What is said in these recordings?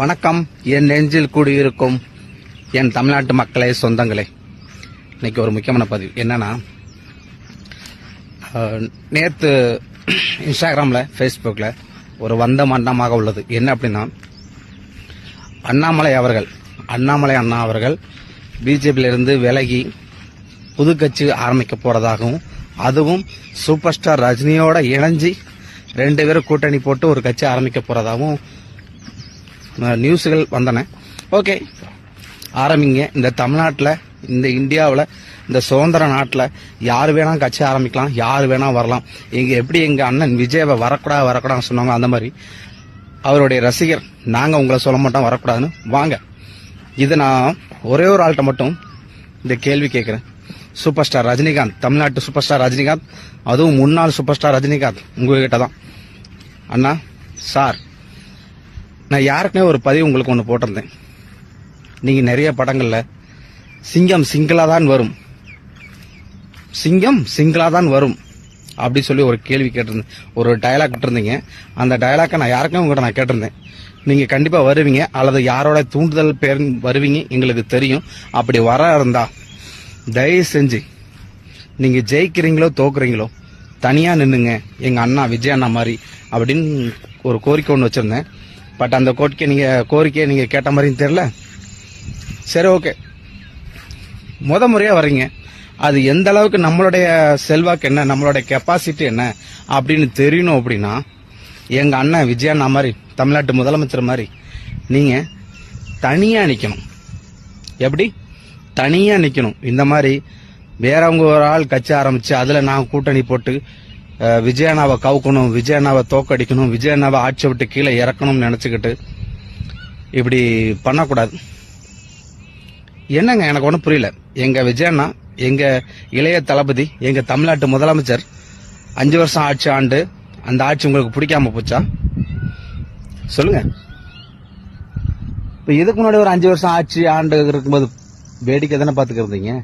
வணக்கம். என் நெஞ்சில் கூடியிருக்கும் என் தமிழ்நாட்டு மக்களே, சொந்தங்களே, இன்னைக்கு ஒரு முக்கியமான பதிவு என்னன்னா, நேற்று இன்ஸ்டாகிராமில் ஃபேஸ்புக்கில் ஒரு வந்த மண்டமாக உள்ளது. என்ன அப்படின்னா, அண்ணாமலை அண்ணா அவர்கள் பிஜேபியிலிருந்து விலகி புது கட்சி ஆரம்பிக்க போறதாகவும், அதுவும் சூப்பர் ஸ்டார் ரஜினியோட இணைஞ்சி 2 பேரும் கூட்டணி போட்டு ஒரு கட்சி ஆரம்பிக்க போறதாகவும் நியூஸ்கள் வந்தன. ஓகே, ஆரம்பிங்க. இந்த தமிழ்நாட்டில், இந்த இந்தியாவில், இந்த சுதந்திர நாட்டில் யார் வேணா கட்சி ஆரம்பிக்கலாம், யார் வேணா வரலாம். எப்படி எங்க அண்ணன் விஜயவை வரக்கூடாதுன்னு சொன்னாங்க, அந்த மாதிரி அவருடைய ரசிகர் நாங்க உங்களை சொல்ல மாட்டோம் வரக்கூடாதுன்னு. வாங்க. இது நான் ஒரே ஒரு ஆள்கிட்ட மட்டும் இந்த கேள்வி கேட்கிறேன். சூப்பர் ஸ்டார் ரஜினிகாந்த், தமிழ்நாட்டு சூப்பர் ஸ்டார் ரஜினிகாந்த், அதுவும் முன்னாள் சூப்பர் ஸ்டார் ரஜினிகாந்த், உங்ககிட்ட தான். அண்ணா சார், நான் யாருக்குனே ஒரு பதிவு உங்களுக்கு ஒன்று போட்டிருந்தேன். நீங்க நிறைய படங்கள்ல சிங்கம் சிங்கிளா தான் வரும், சிங்கம் சிங்கிளா தான் வரும் அப்படி சொல்லி ஒரு கேள்வி கேட்டிருந்தேன், ஒரு டயலாக் விட்டுருந்தீங்க. அந்த டயலாக்கை நான் யாருக்குமே உங்கள்கிட்ட நான் கேட்டிருந்தேன். நீங்க கண்டிப்பா வருவீங்க, அல்லது யாரோட தூண்டுதல் பேர் வருவீங்க எங்களுக்கு தெரியும். அப்படி வர இருந்தா தயவு செஞ்சு நீங்க ஜெயிக்கிறீங்களோ தோக்குறீங்களோ தனியா நின்னுங்க, எங்க அண்ணா விஜய் அண்ணா மாதிரி அப்படின்னு ஒரு கோரிக்கை ஒன்று வச்சிருந்தேன். பட் அந்த கோரிக்கையை நீங்க கேட்ட மாதிரியும் தெரியல. சரி, ஓகே, முறையா வர்றீங்க. அது எந்த அளவுக்கு நம்மளுடைய செல்வாக்கு என்ன, நம்மளுடைய கெப்பாசிட்டி என்ன அப்படின்னு தெரியணும். அப்படின்னா எங்க அண்ணன் விஜய் அண்ணா மாதிரி, தமிழ்நாட்டு முதலமைச்சர் மாதிரி நீங்க தனியா நிக்கணும். எப்படி தனியா நிக்கணும்? இந்த மாதிரி வேறவங்க ஒரு ஆள் கட்சி ஆரம்பிச்சு அதுல நான் கூட்டணி போட்டு விஜய் அண்ணாவை கவுக்கணும், விஜய் அண்ணாவை தோக்கடிக்கணும், விஜய் அண்ணாவை ஆட்சி விட்டு கீழே இறக்கணும்னு நினைச்சுக்கிட்டு இப்படி பண்ணக்கூடாது. என்னங்க, எனக்கு ஒன்றும் புரியல. எங்க விஜய் அண்ணா, எங்க இளைய தளபதி, எங்க தமிழ்நாட்டு முதலமைச்சர் 5 வருஷம் ஆட்சி ஆண்டு, அந்த ஆட்சி உங்களுக்கு பிடிக்காம போச்சா? சொல்லுங்க. இப்ப இதுக்கு முன்னாடி ஒரு 5 வருஷம் ஆட்சி ஆண்டு இருக்கும்போது வேடிக்கை தானே பாத்துக்கிறீங்க.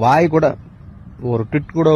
வாய் கூட ஒரு ட்விட் கூட